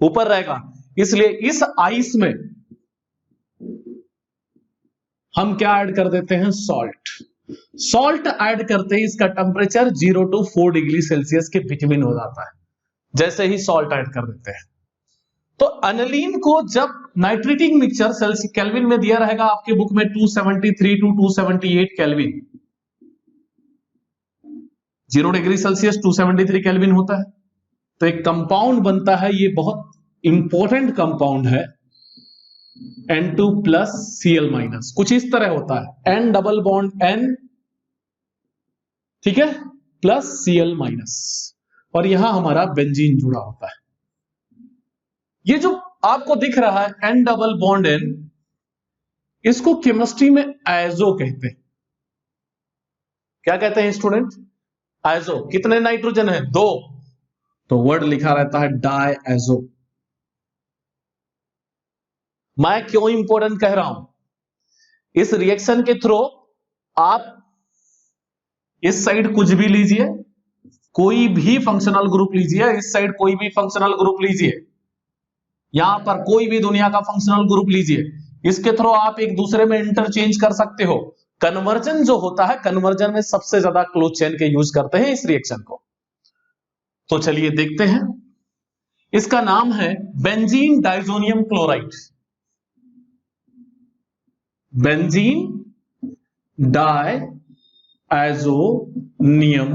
ऊपर रहेगा। इसलिए इस आइस में हम क्या ऐड कर देते हैं? सॉल्ट। सॉल्ट ऐड करते ही इसका टेम्परेचर 0 to 4 डिग्री सेल्सियस के बिटवीन हो जाता है, जैसे ही सॉल्ट ऐड कर देते हैं। तो एनिलीन को जब नाइट्रेटिंग मिक्सचर सेल्सियस केल्विन में दिया रहेगा, आपके बुक में 273 to 278 kelvin, 0 degree Celsius 273 kelvin होता है। तो एक कंपाउंड बनता है, ये बहुत इंपॉर्टेंट कंपाउंड है, N2 प्लस Cl माइनस। कुछ इस तरह होता है, N डबल बॉन्ड N, ठीक है, प्लस Cl माइनस, और यहां हमारा बेंजीन जुड़ा होता है। ये जो आपको दिख रहा है N डबल बॉन्ड N, इसको केमिस्ट्री में आइसो कहते हैं। क्या कहते हैं स्टूडेंट? आइसो। कितने नाइट्रोजन है? 2, तो वर्ड लिखा रहता है डायआइसो। मैं क्यों इंपॉर्टेंट कह रहा हूं? इस रिएक्शन के थ्रू आप इस साइड कुछ भी लीजिए, कोई भी फंक्शनल ग्रुप लीजिए, इस साइड कोई भी फंक्शनल ग्रुप लीजिए, यहां पर कोई भी दुनिया का फंक्शनल ग्रुप लीजिए, इसके थ्रू आप एक दूसरे में इंटरचेंज कर सकते हो। कन्वर्जन जो होता है, कन्वर्जन में सबसे ज्यादा क्लोज चेन के यूज करते हैं इस रिएक्शन को। तो चलिए देखते हैं। इसका नाम है benzene diazonium chloride. Benzene diazonium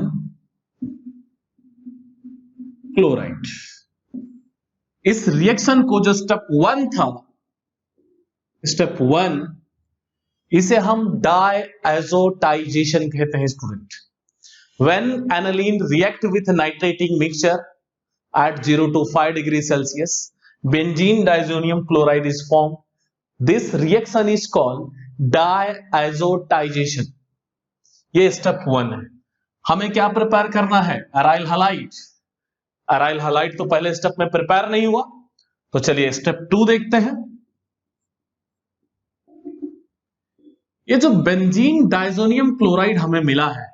chloride. इस रिएक्शन को जो स्टेप 1 था, स्टेप 1, इसे हम डायआइसोटाइजेशन कहते हैं student. When aniline react with nitrating mixture at 0 to 5 degrees Celsius, benzene diazonium chloride is formed. This reaction is called diazotization. ये स्टेप 1 है। हमें क्या प्रिपेयर करना है? Aryl halide. अराइल हैलाइड तो पहले स्टेप में प्रिपेयर नहीं हुआ, तो चलिए स्टेप 2 देखते हैं। ये जो बेंजीन डाइजोनियम क्लोराइड हमें मिला है,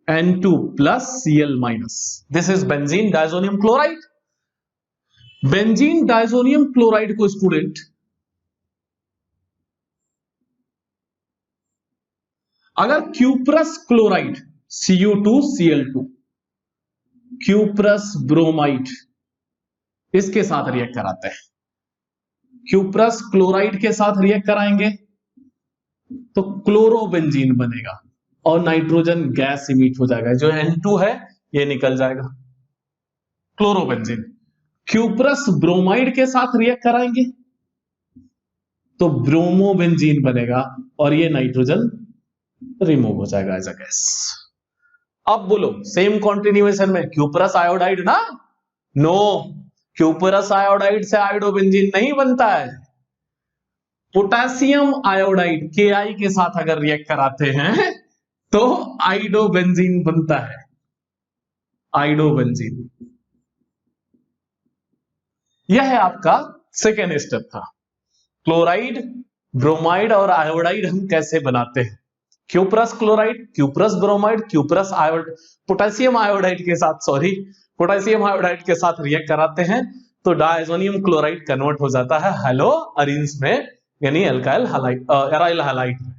N2 plus Cl minus, this is benzene diazonium chloride. Benzene diazonium chloride को स्टूडेंट अगर cuprous chloride Cu2Cl2, cuprous bromide, इसके साथ रिएक्ट कराते हैं, क्यूप्रस क्लोराइड के साथ रिएक्ट कराएंगे तो क्लोरोबेंजीन बनेगा और नाइट्रोजन गैस इमिट हो जाएगा। जो N2 है ये निकल जाएगा, क्लोरोबेंजीन। क्यूप्रस ब्रोमाइड के साथ रिएक्ट कराएंगे तो ब्रोमोबेंजीन बनेगा और ये नाइट्रोजन रिमूव हो जाएगा एज अ गैस। अब बोलो, सेम कॉन्टिन्यूएशन में क्यूप्रस आयोडाइड ना? नो, क्यूप्रस आयोडाइड से आयोडोबेंजीन नहीं बनता है। पोटेशियम आयोडाइड Ki के साथ अगर रिएक्ट कराते हैं तो आइडोबेंजीन बनता है, आइडोबेंजीन। यह है आपका सेकेंड स्टेप था। क्लोराइड, ब्रोमाइड और आयोडाइड हम कैसे बनाते हैं? Cuprous chloride, cuprous bromide, cuprous iodide, potassium iodide के साथ, सॉरी, पोटेशियम आयोडाइड के साथ रिएक्ट कराते हैं तो डायजोनियम क्लोराइड कन्वर्ट हो जाता है हेलो अरिन्स में, यानी एल्काइल हैलाइड, एराइल हैलाइड में।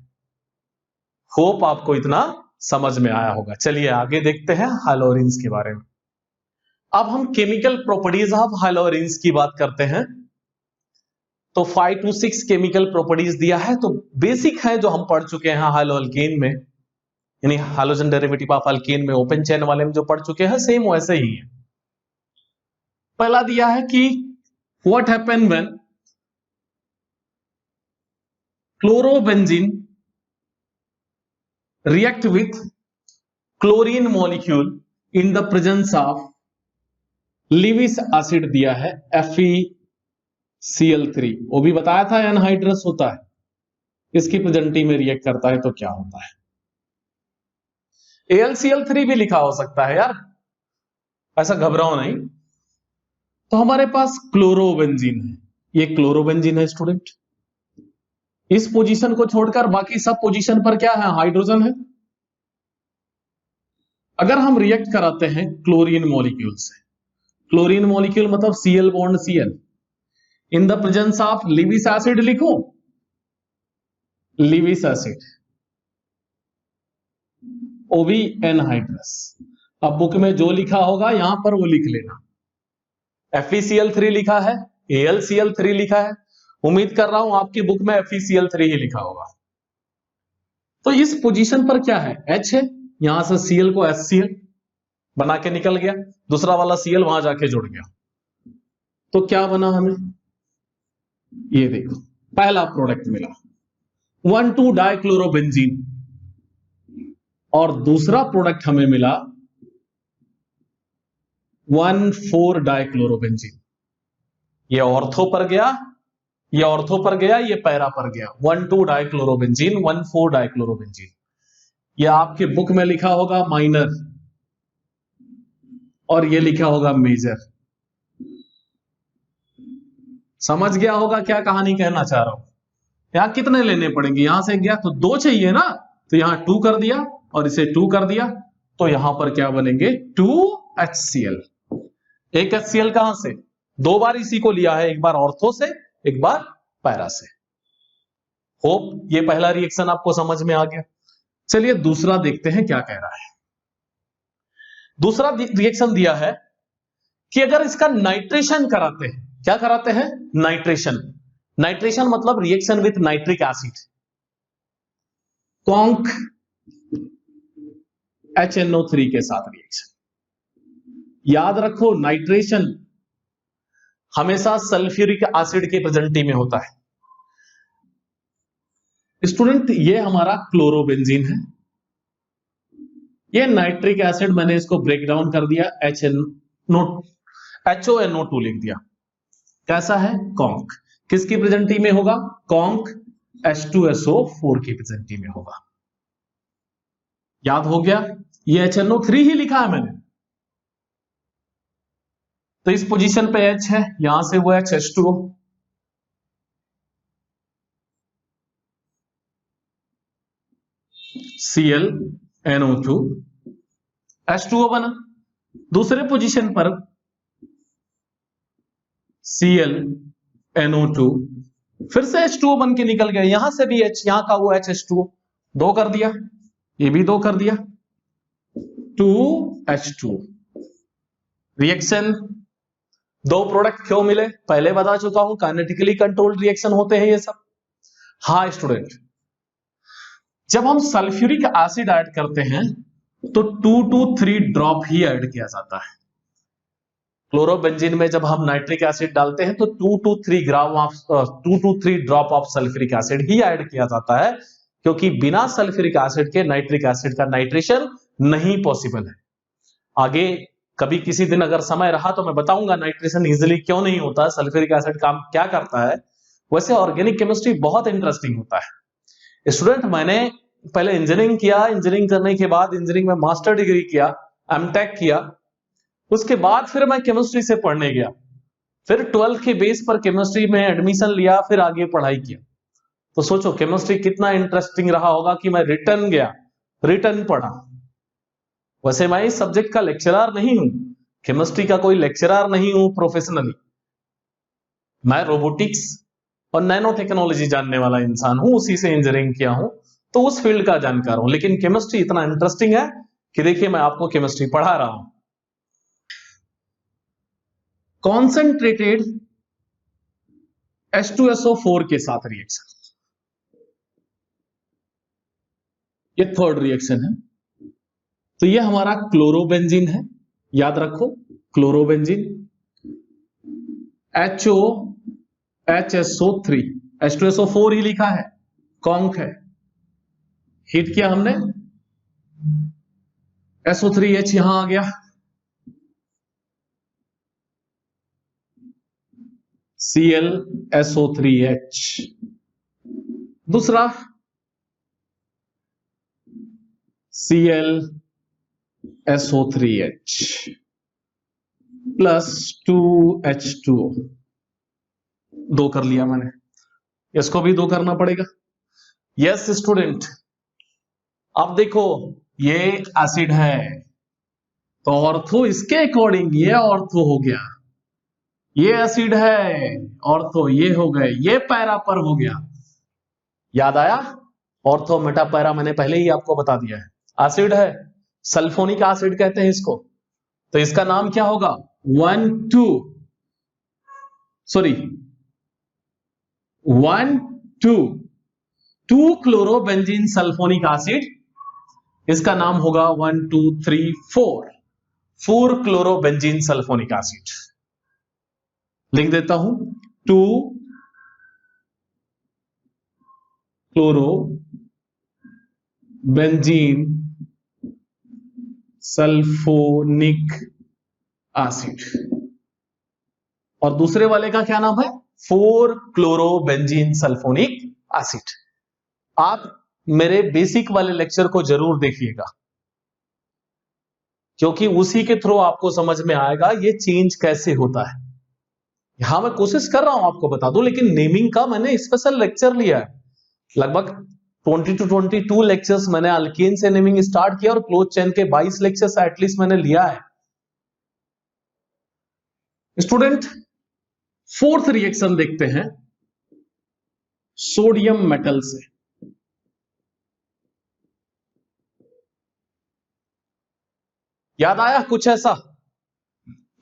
होप आपको इतना समझ में आया होगा। चलिए आगे देखते हैं हाइलोरिन्स के बारे में। अब हम केमिकल प्रॉपर्टीज ऑफ हाइलोरिन्स की बात करते हैं। तो 5 to 6 केमिकल प्रॉपर्टीज दिया है, तो बेसिक है जो हम पढ़ चुके हैं हाइलोअल्केन में, यानी हाइलोजन डेरिवेटिव ऑफ अल्केन में ओपन चेन वाले में जो पढ़ चुके हैं सेम वैसे ही है। पहला दिया है कि what happen when chlorobenzene react with chlorine molecule in the presence of Lewis acid दिया है FeCl3, वो भी बताया था एनहाइड्रस होता है, इसकी प्रेजेंटी में रिएक्ट करता है तो क्या होता है। AlCl3 भी लिखा हो सकता है यार, ऐसा घबराओ नहीं। तो हमारे पास क्लोरोबेंजीन है, ये क्लोरोबेंजीन है स्टूडेंट। इस पोजीशन को छोड़कर बाकी सब पोजीशन पर क्या है, हाइड्रोजन है। अगर हम रिएक्ट कराते हैं क्लोरीन मॉलिक्यूल से, क्लोरीन मॉलिक्यूल मतलब Cl bond Cl in the presence of Lewis acid, लिखो लिविस एसिड ओ भी एनहाइड्रस। अब बुक में जो लिखा होगा यहां पर वो लिख लेना। FeCl3 लिखा है, AlCl3 लिखा है, उम्मीद कर रहा हूं आपकी बुक में FeCl3 ही लिखा होगा। तो इस पोजीशन पर क्या है, H है, यहां से Cl को HCl बना के निकल गया, दूसरा वाला Cl वहां जाके जुड़ गया। तो क्या बना हमें, ये देखो पहला प्रोडक्ट मिला 1,2-डाइक्लोरोबेंजीन, और दूसरा प्रोडक्ट हमें मिला 1,4-डाइक्लोरोबेंजीन। ये ऑर्थो पर गया, ये ऑर्थो पर गया, ये पैरा पर गया। 1,2-डाइक्लोरोबेंजीन 1,4-डाइक्लोरोबेंजीन। ये आपके बुक में लिखा होगा माइनर और ये लिखा होगा मेजर। समझ गया होगा क्या कहानी कहना चाह रहा हूं। यहां कितने लेने पड़ेंगे, यहां से गया तो 2 चाहिए ना, तो यहां 2 कर दिया और इसे 2 कर दिया, तो यहां पर क्या बनेंगे 2HCl। एक HCl कहां से, 2 बार इसी को लिया है, एक बार ऑर्थो से एक बार पैरा से। होप ये पहला रिएक्शन आपको समझ में आ गया। चलिए दूसरा देखते हैं क्या कह रहा है। दूसरा रिएक्शन दिया है कि अगर इसका नाइट्रेशन कराते हैं, क्या कराते हैं, नाइट्रेशन। नाइट्रेशन मतलब reaction with nitric acid, conc HNO3 के साथ रिएक्शन। याद रखो नाइट्रेशन हमेशा सल्फ्यूरिक एसिड के प्रेजेंटी में होता है। स्टूडेंट ये हमारा क्लोरोबेंजीन है, ये नाइट्रिक एसिड, मैंने इसको ब्रेक डाउन कर दिया, HONO2 लिख दिया। कैसा है, कॉन्क। किसकी प्रेजेंटी में होगा, कॉन्क H2SO4 की प्रेजेंटी में होगा। याद हो गया, ये HNO3 ही लिखा है मैंने, तो इस पोजीशन पे H है, यहां से वो H2O, Cl NO2 H2O बना। दूसरे पोजीशन पर Cl NO2 फिर से H2O बन के निकल गया, यहां से भी H, यहां का वो H2O 2 कर दिया, ये भी 2 कर दिया, 2H2। रिएक्शन 2 प्रोडक्ट क्यों मिले, पहले बता चुका हूं, काइनेटिकली कंट्रोल्ड रिएक्शन होते हैं ये सब। हाँ स्टूडेंट, जब हम सल्फ्यूरिक एसिड ऐड करते हैं तो 2 to 3 ड्रॉप ही ऐड किया जाता है। क्लोरोबेंजीन में जब हम नाइट्रिक एसिड डालते हैं तो 2 to 3 drop of sulphuric acid he add किया जाता है, क्योंकि बिना सल्फ्यूरिक एसिड के नाइट्रिक एसिड का नाइट्रेशन नहीं पॉसिबल है। आगे कभी किसी दिन अगर समय रहा तो मैं बताऊंगा नाइट्रेशन इजीली क्यों नहीं होता है, सल्फ्यूरिक एसिड काम क्या करता है। वैसे ऑर्गेनिक केमिस्ट्री बहुत इंटरेस्टिंग होता है। स्टूडेंट मैंने पहले इंजीनियरिंग किया, इंजीनियरिंग करने के बाद इंजीनियरिंग में मास्टर डिग्री किया, एमटेक किया, उसके बाद फिर मैं केमिस्ट्री से पढ़ने गया, फिर 12th के बेस पर केमिस्ट्री में एडमिशन लिया, फिर आगे पढ़ाई किया। तो सोचो केमिस्ट्री कितना इंटरेस्टिंग रहा होगा कि मैं रिटर्न गया, रिटर्न पढ़ा। वैसे मैं इस सब्जेक्ट का लेक्चरर नहीं हूं, केमिस्ट्री का कोई लेक्चरर नहीं हूं प्रोफेशनली, मैं रोबोटिक्स और नैनो टेक्नोलॉजी जानने वाला इंसान हूं, उसी से इंजीनियरिंग किया हूं। तो उस फील्ड का जानकार हूं। लेकिन केमिस्ट्री इतना इंटरेस्टिंग है कि देखिए मैं आपको केमिस्ट्री पढ़ा रहा हूं। कॉन्सेंट्रेटेड H2SO4 के साथ रिएक्शन, ये थर्ड रिएक्शन है। तो ये हमारा क्लोरोबेंजीन है, याद रखो क्लोरोबेंजीन HOHSO3, H2SO4 ही लिखा है, कॉन्क है, हीट किया हमने, SO3H यहां आ गया, ClSO3H। दूसरा ClSO3H प्लस 2H2O, दो कर लिया मैंने, इसको भी दो करना पड़ेगा। यस स्टूडेंट, अब देखो ये एसिड है तो ऑर्थो इसके अकॉर्डिंग ये ऑर्थो हो गया, ये एसिड है ऑर्थो ये हो गए, ये पैरा पर हो गया। याद आया? ऑर्थो मेटा पैरा मैंने पहले ही आपको बता दिया है। एसिड है, सल्फोनिक एसिड कहते हैं इसको, तो इसका नाम क्या होगा? 1 2 क्लोरोबेंजीन सल्फोनिक एसिड, इसका नाम होगा 1 2 3 4 क्लोरोबेंजीन सल्फोनिक एसिड। लिख देता हूं 2 क्लोरोबेंजीन सल्फोनिक एसिड, और दूसरे वाले का क्या नाम है? 4 क्लोरोबेंजीन सल्फोनिक एसिड। आप मेरे बेसिक वाले लेक्चर को जरूर देखिएगा, क्योंकि उसी के थ्रू आपको समझ में आएगा ये चेंज कैसे होता है। यहां मैं कोशिश कर रहा हूं आपको बता दूं, लेकिन नेमिंग का मैंने स्पेशल लेक्चर लिया है। लगभग 20 to 22 लेक्चर्स मैंने अल्केन से नेमिंग स्टार्ट किया, और क्लोज चेन के 22 लेक्चर्स एटलीस्ट मैंने लिया है। स्टूडेंट, फोर्थ रिएक्शन देखते हैं सोडियम मेटल से। याद आया कुछ ऐसा?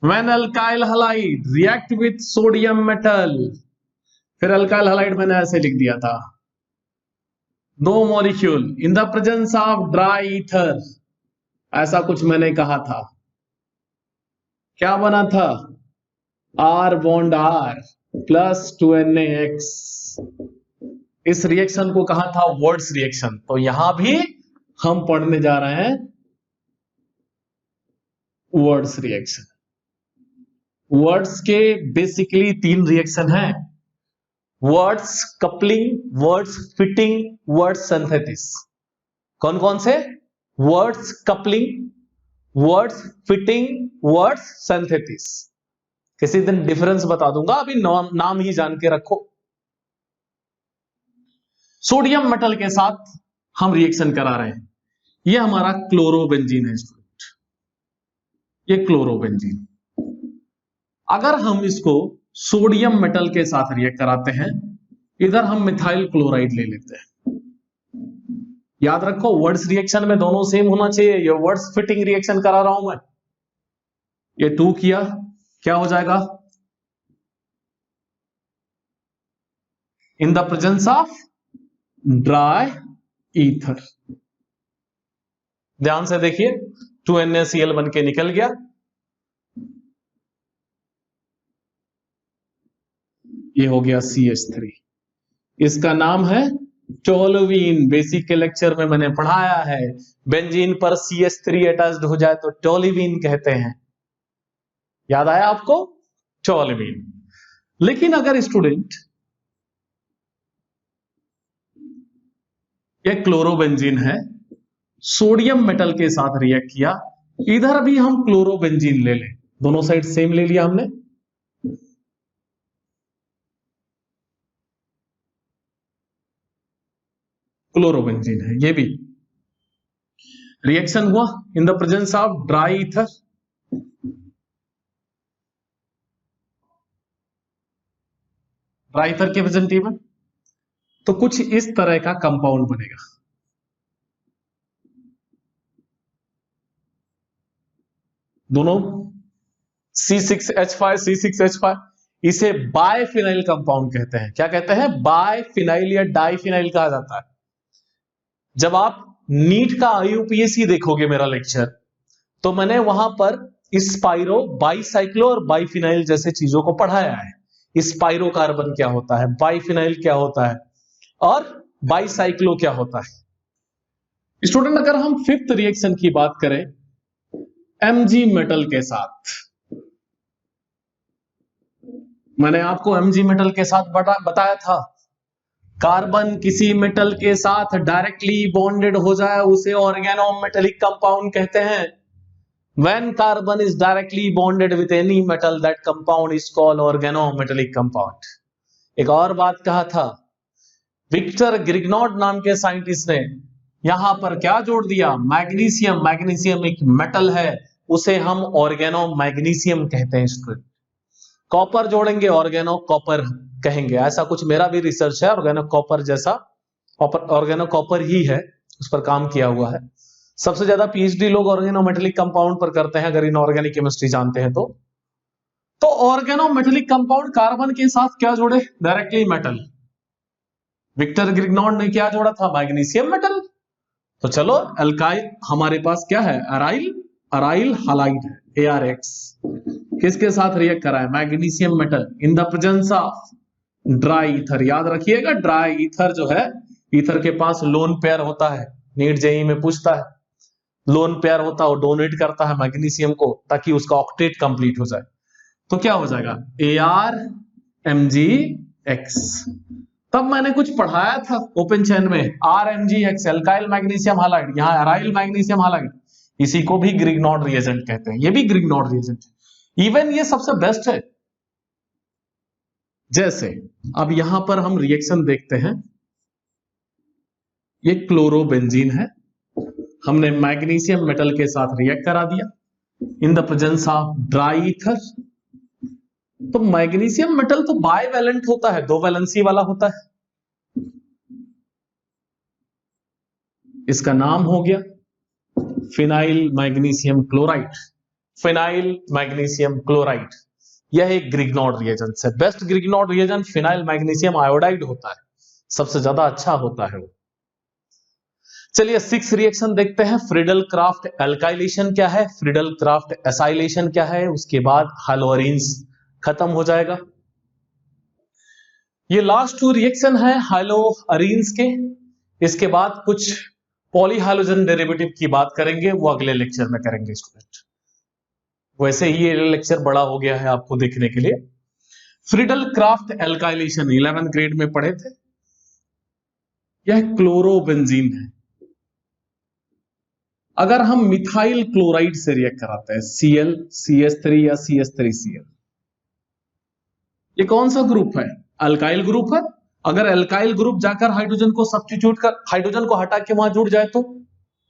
When alkyl halide react with sodium metal, फिर अल्काइल हालाइड मैंने ऐसे लिख दिया था, दो molecule in the presence of dry ether, ऐसा कुछ मैंने कहा था। क्या बना था? R bond R plus 2NaX। इस रिएक्शन को कहा था वर्ड्स रिएक्शन। तो यहां भी हम पढ़ने जा रहे हैं वर्ड्स रिएक्शन। वर्ड्स के बेसिकली 3 रिएक्शन हैं, words coupling, words fitting, words synthesis. कौन कौन से? Words coupling, words fitting, words synthesis. किसी दिन डिफरेंस बता दूंगा, अभी नाम ही जान के रखो। सोडियम मेटल के साथ हम रिएक्शन करा रहे हैं, ये हमारा क्लोरोबेंजीन है स्टूडेंट, ये क्लोरोबेंजीन। अगर हम इसको सोडियम मेटल के साथ रिएक्ट कराते हैं, इधर हम मिथाइल क्लोराइड ले लेते हैं। याद रखो वर्ड्स रिएक्शन में दोनों सेम होना चाहिए। ये वर्ड्स फिटिंग रिएक्शन करा रहा हूं मैं, ये 2 किया, क्या हो जाएगा? In the presence of dry ether. ध्यान से देखिए, 2NaCl बन के निकल गया, ये हो गया CH3। इसका नाम है टोलुवीन। बेसिक के लेक्चर में मैंने पढ़ाया है, बेंजीन पर CH3 अटैच्ड हो जाए तो टोलुवीन कहते हैं। याद आया आपको? टोलुवीन। लेकिन अगर स्टूडेंट ये क्लोरोबेंजीन है, सोडियम मेटल के साथ रिएक्ट किया, इधर भी हम क्लोरोबेंजीन ले लें, दोनों साइड सेम ले लिया हमने, क्लोरोबेंजीन है, ये भी रिएक्शन हुआ in the presence of dry ether. Dry ether के प्रेजेंट में तो कुछ इस तरह का कंपाउंड बनेगा। दोनों C6H5 C6H5, इसे बायफिनाइल कंपाउंड कहते हैं। क्या कहते हैं? बायफिनाइल या डाइफिनाइल कहा जाता है। जब आप नीट का IUPAC देखोगे मेरा लेक्चर, तो मैंने वहां पर स्पाइरो, बाइसाइक्लो और बाइफिनाइल जैसे चीजों को पढ़ाया है। स्पाइरो कार्बन क्या होता है, बाइफिनाइल क्या होता है और बाइसाइक्लो क्या होता है। स्टूडेंट, अगर हम फिफ्थ रिएक्शन की बात करें Mg मेटल के साथ, मैंने आपको Mg मेटल के साथ बताया था, कार्बन किसी मेटल के साथ डायरेक्टली बॉन्डेड हो जाए उसे ऑर्गेनोमेटेलिक कंपाउंड कहते हैं। When carbon is directly bonded with any metal, that compound is called organometallic compound. एक और बात कहा था, विक्टर ग्रिग्नॉड नाम के साइंटिस्ट ने यहां पर क्या जोड़ दिया? मैग्नीशियम। मैग्नीशियम एक मेटल है, उसे हम ऑर्गेनो मैग्नीशियम कहते हैं स्टूडेंट। कॉपर जोड़ेंगे, ऑर्गेनो कॉपर कहेंगे। ऐसा कुछ मेरा भी रिसर्च है, ऑर्गेनो कॉपर जैसा, ऑर्गेनो कॉपर ही है, उस पर काम किया हुआ है। सबसे ज्यादा PhD लोग ऑर्गेनोमेटेलिक कंपाउंड पर करते हैं, अगर इनऑर्गेनिक केमिस्ट्री जानते हैं तो ऑर्गेनोमेटेलिक कंपाउंड कार्बन के साथ क्या जोड़े? Directly metal. विक्टर ग्रिग्नॉड ने क्या जोड़ा था? Magnesium metal. तो चलो, अल्काइल हमारे पास क्या है? अराइल हालाइड है, ARX। किसके साथ रिएक्ट करा है? Magnesium metal in the presence of dry ether. याद रखिएगा, ड्राई ईथर जो है, ईथर के पास लोन पेयर होता है। नीट जेईई में पूछता है, लोन पेयर होता है, वो डोनेट करता है मैग्नीशियम को ताकि उसका ऑक्टेट कंप्लीट हो जाए। तो क्या हो जाएगा? ArMgX। तब मैंने कुछ पढ़ाया था ओपन चेन में, RMgX अल्काइल मैग्नीशियम हालाइड, यहां अराइल मैग्नीशियम हालाइड। इसी को भी ग्रिग्नॉड रिएजेंट कहते हैं, ये भी ग्रिग्नॉड रिएजेंट है। इवन ये सबसे बेस्ट है। जैसे अब यहां पर हम रिएक्शन देखते हैं, ये क्लोरोबेंजीन है, हमने मैग्नीशियम मेटल के साथ रिएक्ट करा दिया in the presence of dry ether. तो मैग्नीशियम मेटल तो बाइवैलेंट होता है, दो वैलेंसी वाला होता है। इसका नाम हो गया phenyl magnesium chloride. Phenyl magnesium chloride, यह एक ग्रिग्नॉड रिएजेंट है। Best Grignard reagent phenyl magnesium iodide होता है, सबसे ज्यादा अच्छा होता है वो। चलिए 6 रिएक्शन देखते हैं। फ्रीडल क्राफ्ट एल्काइलेशन क्या है, फ्रीडल क्राफ्ट एसाइलेशन क्या है, उसके बाद हाइलोअरीन्स खत्म हो जाएगा। ये लास्ट 2 रिएक्शन है हाइलोअरीन्स के। इसके बाद कुछ पॉलीहाइलोजन डेरिवेटिव की बात करेंगे, वो अगले लेक्चर में करेंगे स्टूडेंट। वैसे ही ये लेक्चर बड़ा हो गया है आपको देखने के लिए। Friedel craft alkylation 11th grade में पढ़े थे। यह क्लोरोबेंजीन है। अगर हम मिथाइल क्लोराइड से रिएक्ट कराते हैं, Cl CH3 या CH3Cl, ये कौन सा ग्रुप है? अल्काइल ग्रुप है। अगर अल्काइल ग्रुप जाकर हाइड्रोजन को सब्स्टिट्यूट कर, हाइड्रोजन को हटा के वहां जुड़ जाए तो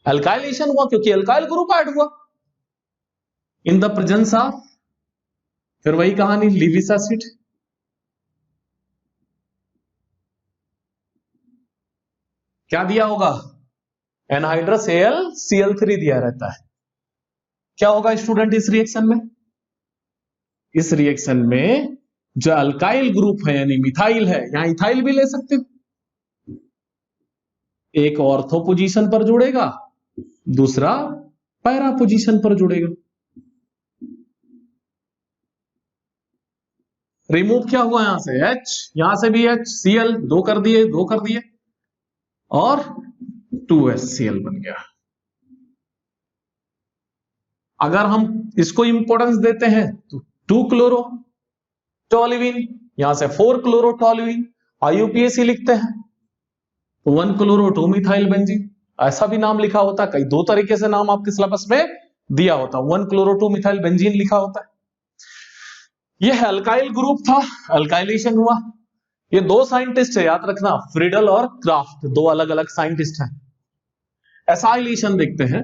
अल्काइलेशन हुआ, क्योंकि अल्काइल ग्रुप ऐड हुआ इन द प्रेजेंस ऑफ, फिर वही कहानी, लिविस एसिड। क्या दिया होगा? एनहाइड्रस AlCl3 दिया रहता है। क्या होगा स्टूडेंट इस रिएक्शन में? इस रिएक्शन में जो अल्काइल ग्रुप है यानी मिथाइल है, यहां इथाइल भी ले सकते हो, एक ऑर्थो पोजीशन पर जुड़ेगा, दूसरा पैरा पोजीशन पर जुड़ेगा। रिमूव क्या हुआ? यहां से H, यहां से भी H, Cl 2 कर दिए और 2HCl बन गया। अगर हम इसको इंपॉर्टेंस देते हैं तो 2 क्लोरो टोल्यूइन, यहां से 4 क्लोरो टोल्यूइन, IUPAC लिखते हैं तो 1 क्लोरो 2 मिथाइल बेंजीन, ऐसा भी नाम लिखा होता है। कई 2 तरीके से नाम आपके सिलेबस में दिया होता है, 1 क्लोरो 2 मिथाइल बेंजीन लिखा होता है। यह अल्काइल ग्रुप था, अल्काइलेशन हुआ। ये 2 साइंटिस्ट है, याद रखना, फ्रीडल और क्राफ्ट, 2 अलग अलग साइंटिस्ट हैं। एसाइलेशन देखते हैं।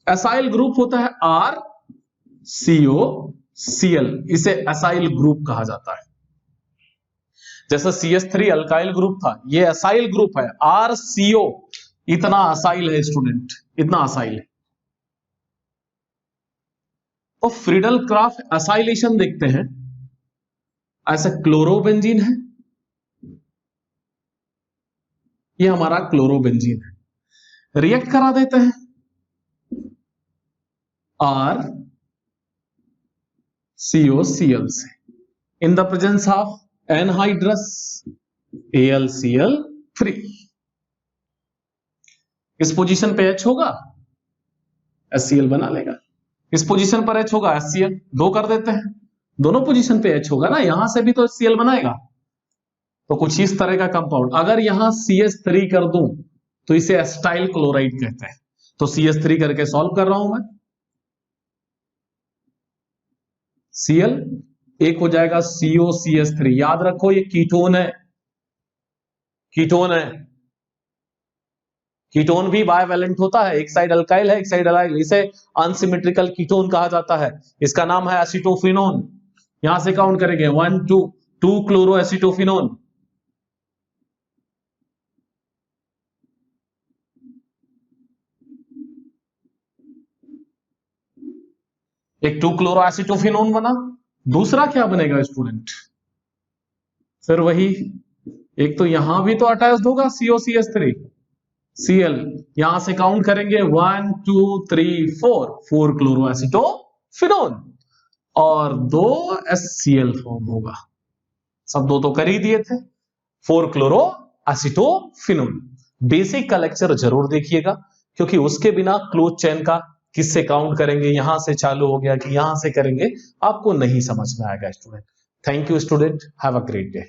एसाइल ग्रुप होता है RCOCl, इसे एसाइल ग्रुप कहा जाता है। जैसा CH3 अल्काइल ग्रुप था, ये एसाइल ग्रुप है। RCO इतना एसाइल है स्टूडेंट, इतना एसाइल है। तो फ्रीडल क्राफ्ट एसाइलेशन देखते हैं, ऐसा क्लोरोबेंजीन है, ये हमारा क्लोरोबेंजीन है, रिएक्ट करा देते हैं आर COCl से in the presence of anhydrous AlCl3। इस पोजीशन पे H होगा, HCl बना लेगा, इस पोजीशन पर H होगा, HCl, दो कर देते हैं, दोनों पोजीशन पे H होगा ना, यहां से भी तो HCl बनाएगा। तो कुछ इस तरह का कंपाउंड, अगर यहां CH3 कर दूं तो इसे एस्टाइल क्लोराइड कहते हैं। तो CH3 करके सॉल्व कर रहा हूं मैं, Cl एक हो जाएगा COCH3। याद रखो ये कीटोन है, कीटोन है, कीटोन भी बायवैलेंट होता है, एक साइड अल्काइल है एक साइड अलाइल, इसे अनसिमेट्रिकल कीटोन कहा जाता है। इसका नाम है एसिटोफिनोन। यहां से काउंट करेंगे 1 2 क्लोरो एसिटोफिनोन, एक 2 क्लोरो एसिटोफिनोन बना। दूसरा क्या बनेगा स्टूडेंट, फिर वही, एक तो यहां भी तो अटैच्ड होगा COCH3 Cl, यहां से काउंट करेंगे 1 2 3 4 क्लोरो एसिटोफिनोन और 2 HCl फॉर्म होगा। सब दो तो कर ही दिए थे, 4 क्लोरो एसिटोफिनोन। बेसिक का लेक्चर जरूर देखिएगा, क्योंकि उसके बिना क्लोज चेन का किससे काउंट करेंगे, यहां से चालू हो गया कि यहां से करेंगे, आपको नहीं समझ में आएगा student. Thank you student, have a great day.